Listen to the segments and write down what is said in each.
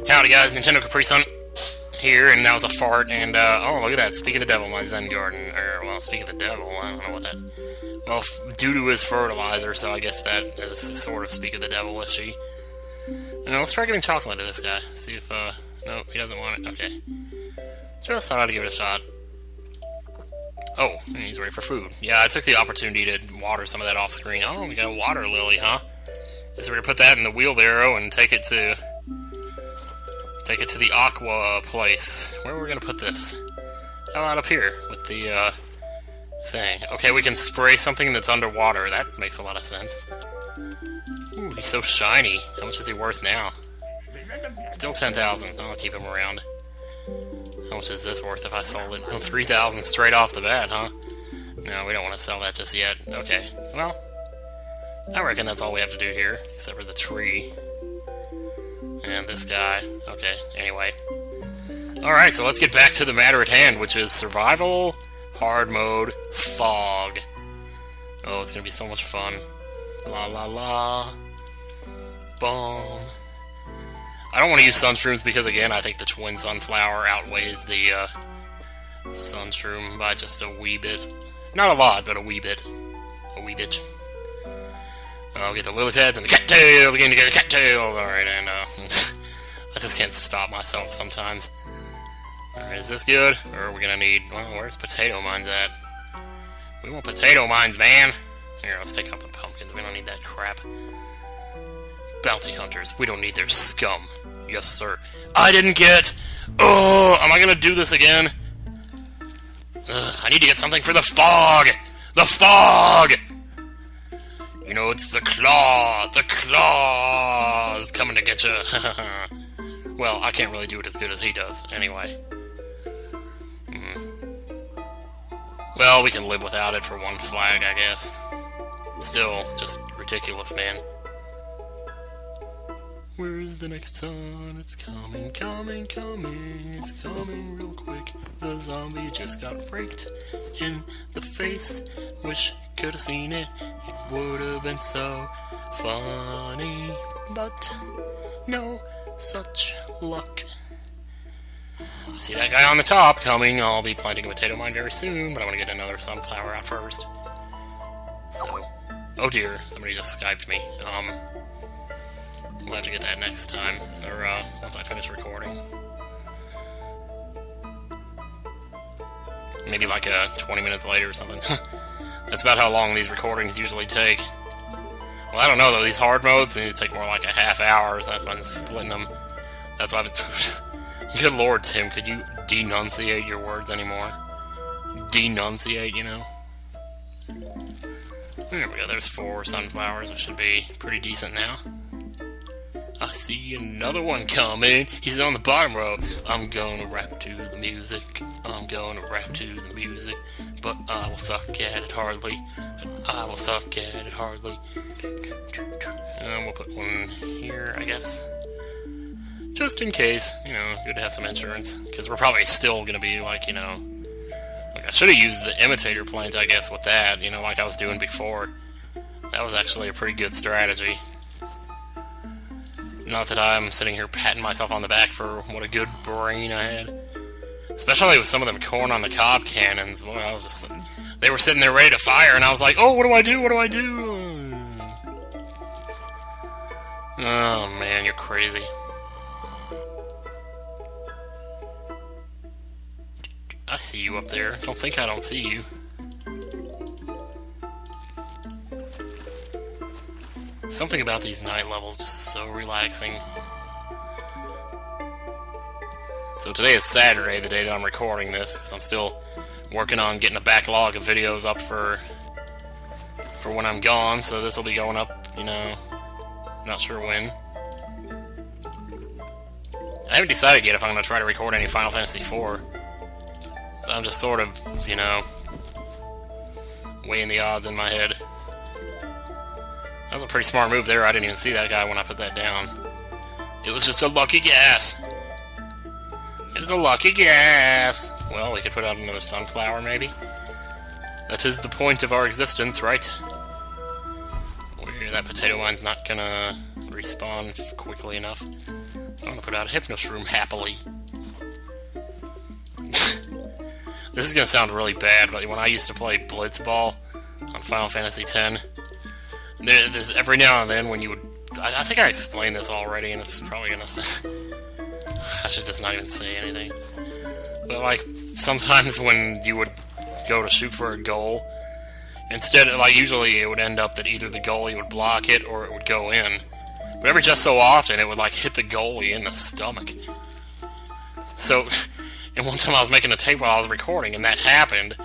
Howdy guys, Nintendo Capri Sun here, and that was a fart, and oh look at that, speak of the devil, my Zen garden, well, speak of the devil, I don't know what that, well, due to his fertilizer, so I guess that is sort of speak of the devil-ishy. Now, let's try giving chocolate to this guy, see if, no, he doesn't want it, okay. Just thought I'd give it a shot. Oh, he's ready for food. Yeah, I took the opportunity to water some of that off screen. Oh, we got a water lily, huh? Guess we're gonna put that in the wheelbarrow and take it to the aqua place. Where are we gonna put this? Oh, out up here with the thing. Okay, we can spray something that's underwater. That makes a lot of sense. Ooh, he's so shiny. How much is he worth now? Still 10,000. I'll keep him around. How much is this worth if I sold it? Oh, 3,000 straight off the bat, huh? No, we don't want to sell that just yet. Okay, well, I reckon that's all we have to do here, except for the tree. And this guy. Okay, anyway. Alright, so let's get back to the matter at hand, which is survival, hard mode, fog. Oh, it's gonna be so much fun. La la la. Boom. I don't want to use Sunshrooms because, again, I think the Twin Sunflower outweighs the Sunshroom by just a wee bit. Not a lot, but a wee bit. A wee bit. I'll get the lily pads and the cattails again to get the cattails. Alright, and I just can't stop myself sometimes. Alright, is this good? Or are we gonna need... Well, where's potato mines at? We want potato mines, man! Here, let's take out the pumpkins. We don't need that crap. Bounty hunters. We don't need their scum. Yes, sir. I didn't get... Oh, am I gonna do this again? I need to get something for the fog! The fog! You know, it's the claw! The claw's coming to get you! Well, I can't really do it as good as he does, anyway. Well, we can live without it for one flag, I guess. Still, just ridiculous, man. Where's the next sun? It's coming, coming, coming. It's coming real quick. The zombie just got raked in the face. Wish could have seen it. It would have been so funny. But no such luck. I see that guy on the top coming. I'll be planting a potato mine very soon, but I want to get another sunflower out first. So, oh dear, somebody just Skyped me. We'll have to get that next time, or once I finish recording. Maybe like 20 minutes later or something. That's about how long these recordings usually take. Well, I don't know though, these hard modes, they take more like a half hour, so that's why I'm splitting them. That's why I've been... Good lord, Tim, could you denunciate your words anymore? Denunciate, you know? There we go, there's 4 sunflowers, which should be pretty decent now. I see another one coming. He's on the bottom row. I'm gonna rap to the music. I'm gonna rap to the music. But I will suck at it hardly. I will suck at it hardly. And we'll put one here, I guess. Just in case. You know, good to have some insurance. Because we're probably still gonna be like, you know... Like, I should have used the imitator plant, I guess, with that. You know, like I was doing before. That was actually a pretty good strategy. Not that I'm sitting here patting myself on the back for what a good brain I had. Especially with some of them corn on the cob cannons. Boy, I was just... They were sitting there ready to fire, and I was like, oh, what do I do? What do I do? Oh, man, you're crazy. I see you up there. Don't think I don't see you. Something about these night levels just so relaxing. So today is Saturday, the day that I'm recording this, because I'm still working on getting a backlog of videos up for when I'm gone, so this will be going up, you know, not sure when. I haven't decided yet if I'm going to try to record any Final Fantasy IV. So I'm just sort of, you know, weighing the odds in my head. That was a pretty smart move there. I didn't even see that guy when I put that down. It was just a lucky guess. It was a lucky guess. Well, we could put out another sunflower, maybe. That is the point of our existence, right? Where that potato mine's not gonna respawn quickly enough. I'm gonna put out a Hypnoshroom happily. This is gonna sound really bad, but when I used to play Blitzball on Final Fantasy X, there's every now and then when you would... I think I explained this already, and it's probably gonna say... I should just not even say anything. But, like, sometimes when you would go to shoot for a goal, instead, like, usually it would end up that either the goalie would block it or it would go in. But every just so often, it would, like, hit the goalie in the stomach. So, and one time I was making a tape while I was recording, and that happened.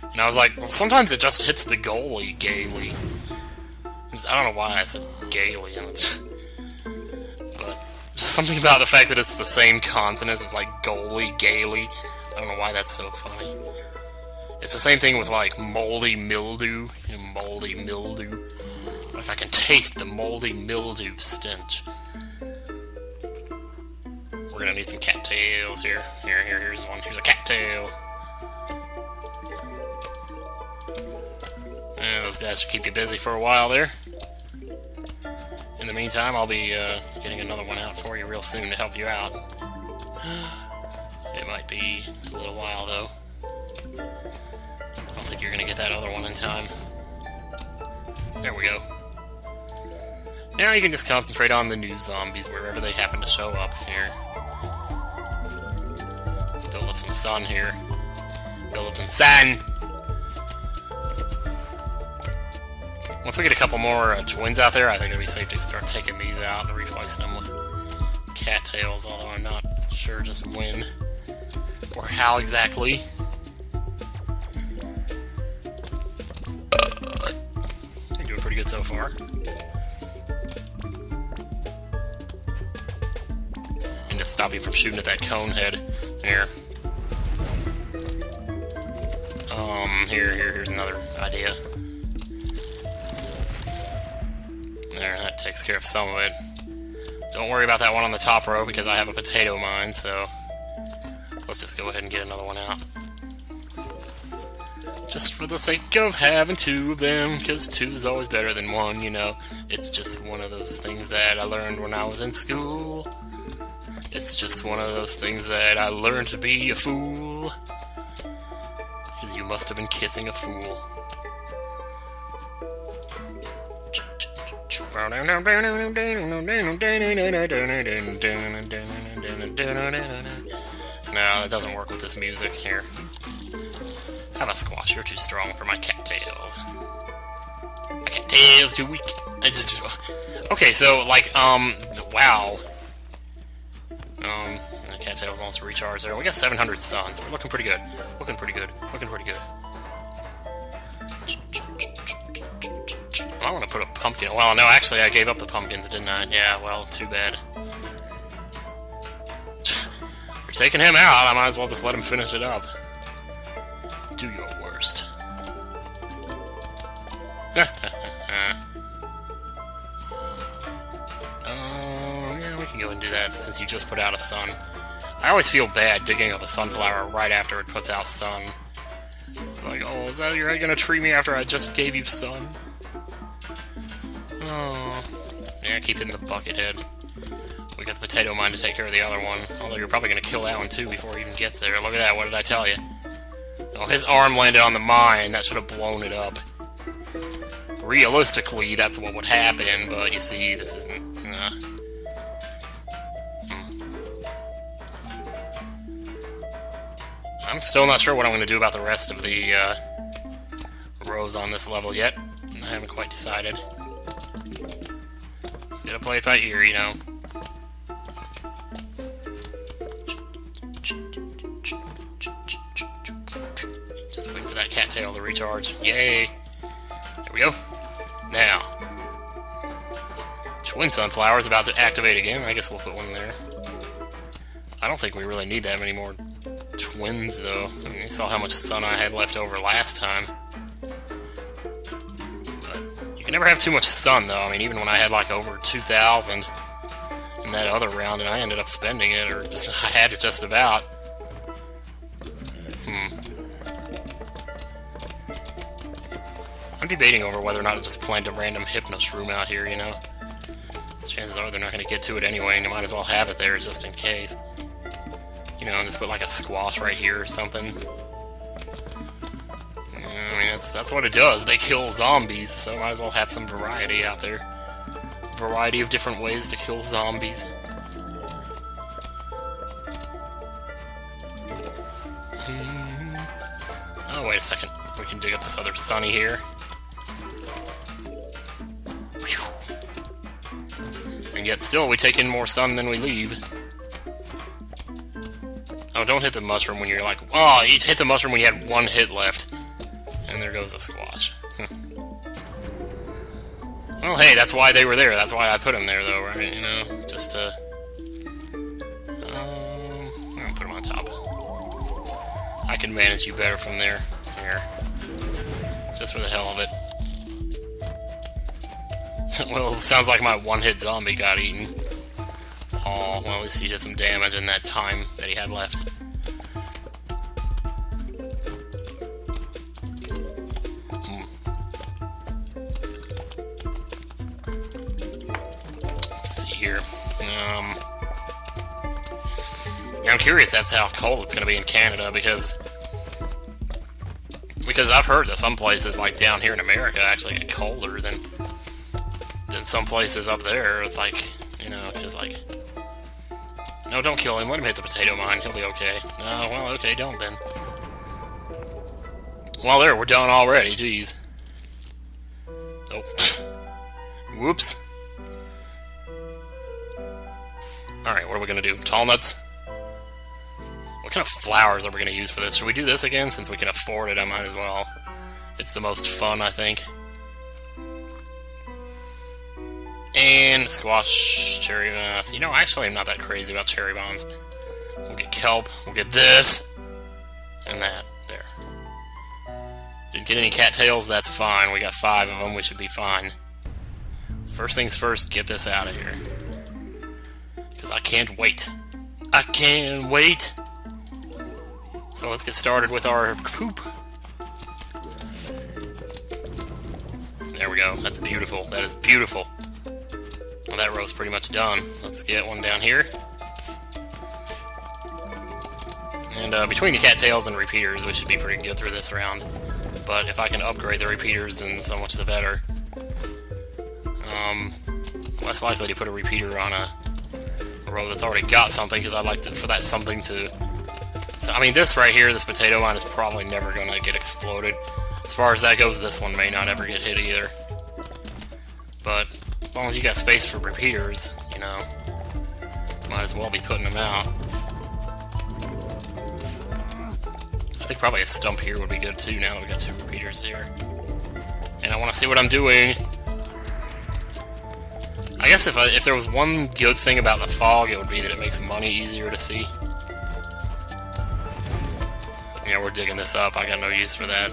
And I was like, well, sometimes it just hits the goalie gaily. I don't know why I said gaily, but just something about the fact that it's the same consonants. It's like goalie, gaily. I don't know why that's so funny. It's the same thing with like moldy mildew. Moldy mildew. Like I can taste the moldy mildew stench. We're gonna need some cattails here. Here's one. Here's a cattail. And those guys should keep you busy for a while there. In the meantime, I'll be getting another one out for you real soon to help you out. It might be a little while, though. I don't think you're going to get that other one in time. There we go. Now you can just concentrate on the new zombies wherever they happen to show up here. Let's build up some sun here. Build up some sun! Once we get a couple more twins out there, I think it'll be safe to start taking these out and replacing them with cattails, although I'm not sure just when or how exactly. You're doing pretty good so far. And to stop you from shooting at that cone head. Here. Here's another idea. There, that takes care of some of it. Don't worry about that one on the top row because I have a potato mine, so let's just go ahead and get another one out. Just for the sake of having two of them, because two's always better than one, you know. It's just one of those things that I learned when I was in school. It's just one of those things that I learned to be a fool. Because you must have been kissing a fool. No, that doesn't work with this music here. Have a squash, you're too strong for my cattails. My cattails too weak. Okay, so, like, wow. The cattails almost recharged there. We got 700 suns. We're looking pretty good. Looking pretty good. Looking pretty good. I want to put a pumpkin. Well, no, actually, I gave up the pumpkins, didn't I? Yeah, well, too bad. You're taking him out. I might as well just let him finish it up. Do your worst. Yeah, we can go and do that since you just put out a sun. I always feel bad digging up a sunflower right after it puts out sun. It's like, oh, is that you're gonna treat me after I just gave you sun? Oh, yeah, keep hitting the bucket head. We got the potato mine to take care of the other one. Although you're probably going to kill that one too before he even gets there. Look at that, what did I tell you? Oh, his arm landed on the mine. That should have blown it up. Realistically, that's what would happen, but you see, this isn't... I'm still not sure what I'm going to do about the rest of the rows on this level yet. I haven't quite decided. Just gotta play it by ear, you know. Just waiting for that cattail to recharge. Yay! There we go. Now, twin sunflowers about to activate again. I guess we'll put one there. I don't think we really need that many more twins, though. I mean, you saw how much sun I had left over last time. You can never have too much sun, though. I mean, even when I had, like, over 2,000 in that other round, and I ended up spending it, or just, I had it just about. I'm debating over whether or not to just plant a random Hypnoshroom out here, you know? Chances are they're not going to get to it anyway, and you might as well have it there just in case. You know, just put like a squash right here or something. I mean, that's what it does. They kill zombies, so might as well have some variety out there. Variety of different ways to kill zombies. Oh, wait a second. We can dig up this other sunny here. And yet still, we take in more sun than we leave. Oh, don't hit the mushroom when you're like... Oh, you hit the mushroom when you had one hit left. And there goes a squash. Well, hey, that's why they were there. That's why I put them there, though, right? You know, just to... I'm gonna put them on top. I can manage you better from there. Here. Just for the hell of it. Well, it sounds like my one-hit zombie got eaten. Oh, well, at least he did some damage in that time that he had left. Let's see here. Yeah, I'm curious that's how cold it's going to be in Canada, because I've heard that some places, like down here in America, actually get colder than some places up there. It's like, you know, because like... No, don't kill him. Let him hit the potato mine. He'll be okay. No, well, okay, don't then. Well, there, we're done already. Jeez. Oh. Whoops. Alright, what are we gonna do? Tall nuts? What kind of flowers are we gonna use for this? Should we do this again? Since we can afford it, I might as well. It's the most fun, I think. And squash, cherry bombs. You know, actually, I'm not that crazy about cherry bombs. We'll get kelp. We'll get this. And that. There. Didn't get any cattails. That's fine. We got 5 of them. We should be fine. First things first, get this out of here. Because I can't wait. I can't wait. So let's get started with our poop. There we go. That's beautiful. That is beautiful. Well, that row's pretty much done. Let's get one down here. And between the cattails and repeaters, we should be pretty good through this round. But if I can upgrade the repeaters, then so much the better. Less likely to put a repeater on a row that's already got something, because I'd like to, for that something to... So, I mean, this right here, this potato mine is probably never going to get exploded. As far as that goes, this one may not ever get hit either. But as long as you got space for repeaters, you know, might as well be putting them out. I think probably a stump here would be good too, now that we got 2 repeaters here. And I want to see what I'm doing. I guess if there was one good thing about the fog, it would be that it makes money easier to see. Yeah, we're digging this up. I got no use for that.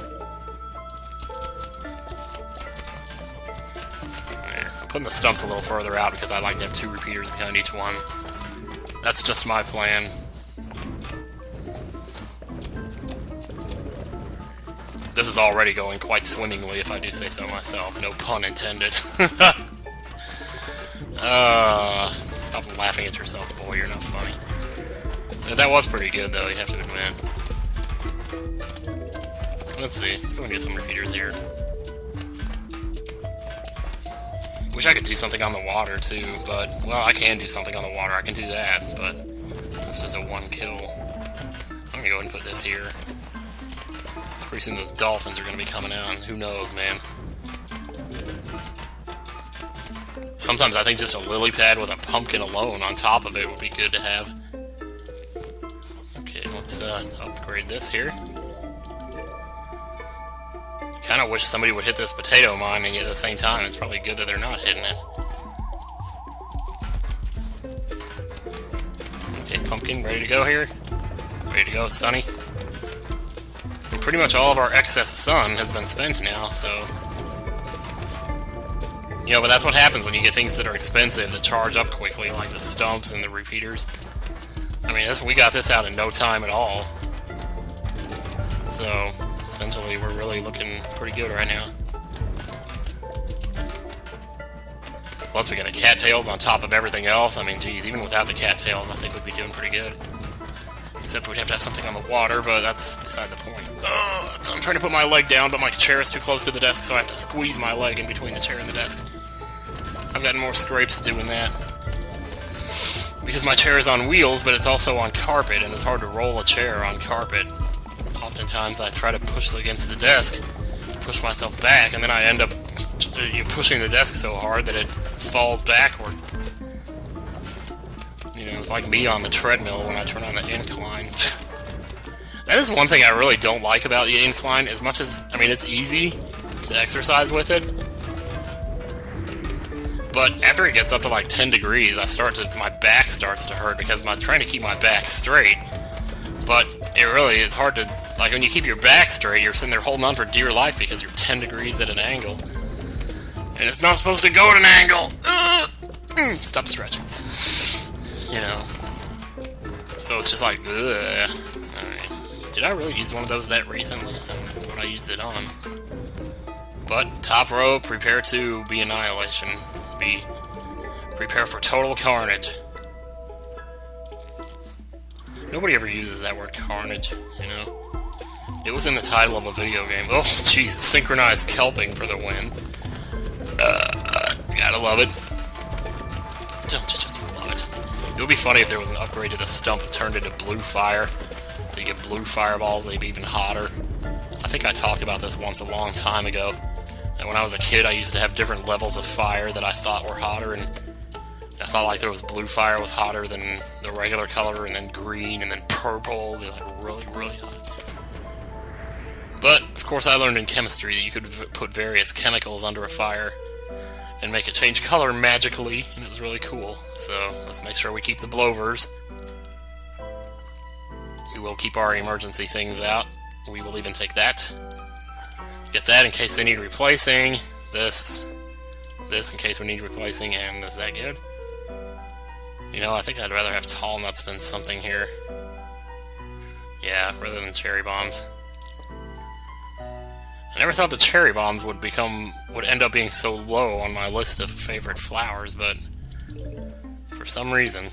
There. I'm putting the stumps a little further out because I like to have 2 repeaters behind each one. That's just my plan. This is already going quite swimmingly, if I do say so myself. No pun intended. Stop laughing at yourself, boy. You're not funny. That was pretty good, though, you have to admit. Let's see. Let's go and get some repeaters here. Wish I could do something on the water, too, but... Well, I can do something on the water. I can do that, but... That's just a 1 kill. I'm gonna go ahead and put this here. Pretty soon those dolphins are gonna be coming out, and who knows, man. Sometimes I think just a lily pad with a pumpkin alone on top of it would be good to have. Okay, let's upgrade this here. Kinda wish somebody would hit this potato mine, and yet at the same time, it's probably good that they're not hitting it. Okay, pumpkin, ready to go here? Ready to go, Sunny? And pretty much all of our excess sun has been spent now, so... You know, but that's what happens when you get things that are expensive that charge up quickly, like the stumps and the repeaters. I mean, we got this out in no time at all. So, essentially, we're really looking pretty good right now. Plus we got the cattails on top of everything else. I mean, geez, even without the cattails, I think we'd be doing pretty good. Except we'd have to have something on the water, but that's beside the point. So I'm trying to put my leg down, but my chair is too close to the desk, so I have to squeeze my leg in between the chair and the desk. I've gotten more scrapes doing that. Because my chair is on wheels, but it's also on carpet, and it's hard to roll a chair on carpet. Oftentimes I try to push against the desk, push myself back, and then I end up pushing the desk so hard that it falls backward. You know, it's like me on the treadmill when I turn on the incline. That is one thing I really don't like about the incline, as much as, I mean, it's easy to exercise with it. But after it gets up to like 10 degrees, my back starts to hurt because I'm trying to keep my back straight. But it's hard to, like when you keep your back straight, you're sitting there holding on for dear life because you're 10 degrees at an angle. And it's not supposed to go at an angle! Stop stretching. You know. So it's just like, ugh. Alright. Did I really use one of those that recently? I don't know what I used it on. But, top row, prepare to be annihilation. Prepare for total carnage. Nobody ever uses that word carnage, you know? It was in the title of a video game. Oh, jeez, synchronized kelping for the win. Gotta love it. Don't you just love it? It would be funny if there was an upgrade to the stump that turned into blue fire. So you get blue fireballs, they'd be even hotter. I think I talked about this once a long time ago. And when I was a kid, I used to have different levels of fire that I thought were hotter, and I thought like there was blue fire was hotter than the regular color, and then green, and then purple, be like really, really hot. But, of course, I learned in chemistry that you could put various chemicals under a fire and make it change color magically, and it was really cool. So, let's make sure we keep the blowers. We will keep our emergency things out. We will even take that. Get that in case they need replacing. This in case we need replacing, and is that good? You know, I think I'd rather have tall nuts than something here. Yeah, rather than cherry bombs. I never thought the cherry bombs would end up being so low on my list of favorite flowers, but for some reason.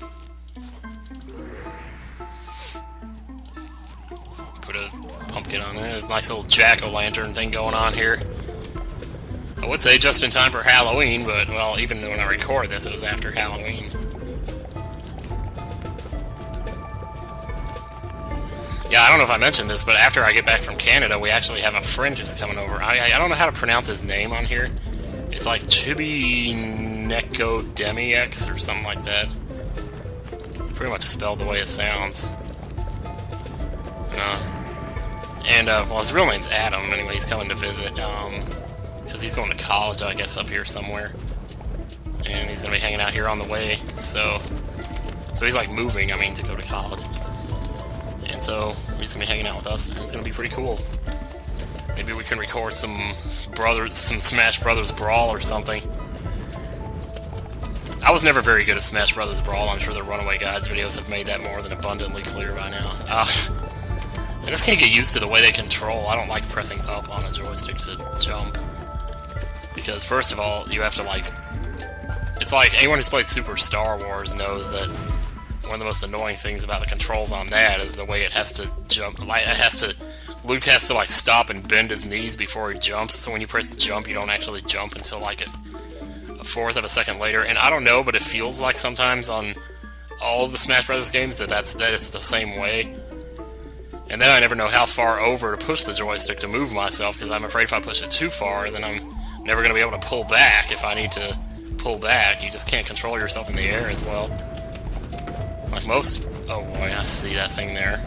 Put a pumpkin on there. There's a nice little jack-o'-lantern thing going on here. I would say just in time for Halloween, but, well, even when I record this, it was after Halloween. Yeah, I don't know if I mentioned this, but after I get back from Canada, we actually have a friend who's coming over. I don't know how to pronounce his name on here. It's like Chibi Neko Demiex or something like that. Pretty much spelled the way it sounds. Well, his real name's Adam. Anyway, he's coming to visit, because he's going to college, I guess, up here somewhere. And he's going to be hanging out here on the way, so he's, like, moving, to go to college. And so, he's going to be hanging out with us, and it's going to be pretty cool. Maybe we can record some Smash Brothers Brawl or something. I was never very good at Smash Brothers Brawl. I'm sure the Runaway Guides videos have made that more than abundantly clear by now. I just can't get used to the way they control. I don't like pressing up on a joystick to jump. Because, first of all, you have to, like... It's like, anyone who's played Super Star Wars knows that one of the most annoying things about the controls on that is the way it has to jump. Like, Luke has to, like, stop and bend his knees before he jumps, so when you press jump, you don't actually jump until, like, a fourth of a second later. And I don't know, but it feels like sometimes on all of the Smash Brothers games that is the same way. And then I never know how far over to push the joystick to move myself, because I'm afraid if I push it too far, then I'm never going to be able to pull back if I need to pull back. You just can't control yourself in the air as well. Like most... Oh boy, I see that thing there.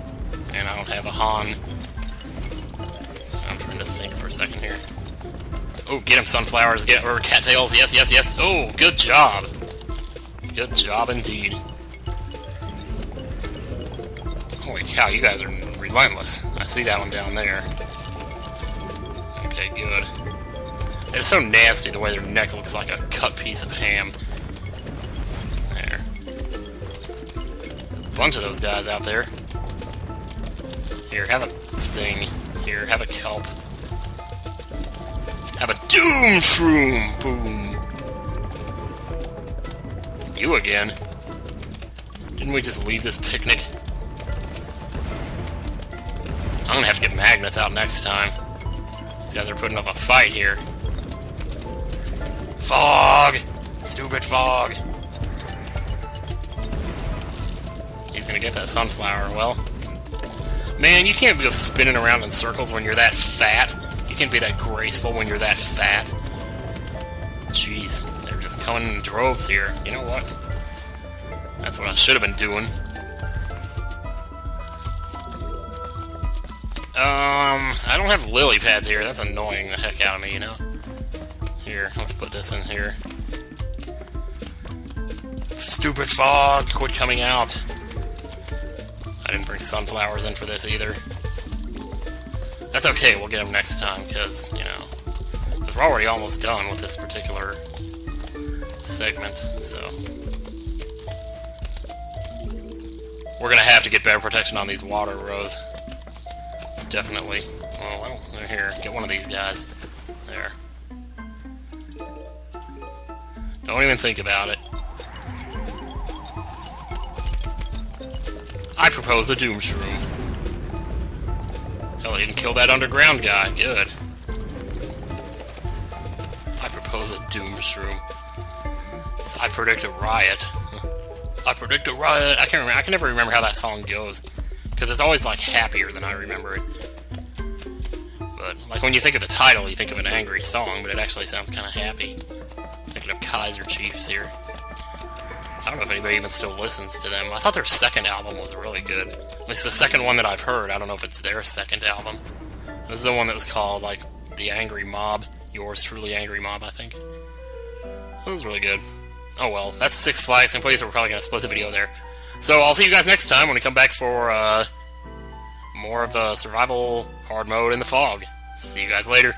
And I don't have a Han. I'm trying to think for a second here. Oh, get him, sunflowers, or cattails, yes, yes, yes. Oh, good job. Good job indeed. Holy cow, you guys are relentless. I see that one down there. Okay, good. It's so nasty the way their neck looks like a cut piece of ham. There. There's a bunch of those guys out there. Here, have a thing. Here, have a kelp. Have a Doom Shroom! Boom! You again? Didn't we just leave this picnic? I'm gonna have to get Magnus out next time. These guys are putting up a fight here. Fog! Stupid fog! He's gonna get that sunflower, well. Man, you can't go spinning around in circles when you're that fat. You can't be that graceful when you're that fat. Jeez, they're just coming in droves here. You know what? That's what I should have been doing. I don't have lily pads here. That's annoying the heck out of me, you know? Here, let's put this in here. Stupid fog, quit coming out. I didn't bring sunflowers in for this either. That's okay, we'll get them next time, because, you know, because we're already almost done with this particular segment, so. We're gonna have to get better protection on these water rows. Definitely. Oh, well, they're here. Get one of these guys. There. Don't even think about it. I propose a Doom Shroom. Hell, I didn't kill that underground guy. Good. I propose a Doom Shroom. I predict a riot. I predict a riot. I can't remember. I can never remember how that song goes. Because it's always, like, happier than I remember it. But, like, when you think of the title, you think of an angry song, but it actually sounds kind of happy. Thinking of Kaiser Chiefs here. I don't know if anybody even still listens to them. I thought their second album was really good. At least the second one that I've heard. I don't know if it's their second album. It was the one that was called, like, The Angry Mob. Yours Truly Angry Mob, I think. It was really good. Oh well, that's the Six Flags in place, so we're probably going to split the video there. So I'll see you guys next time when we come back for more of the survival hard mode in the fog. See you guys later.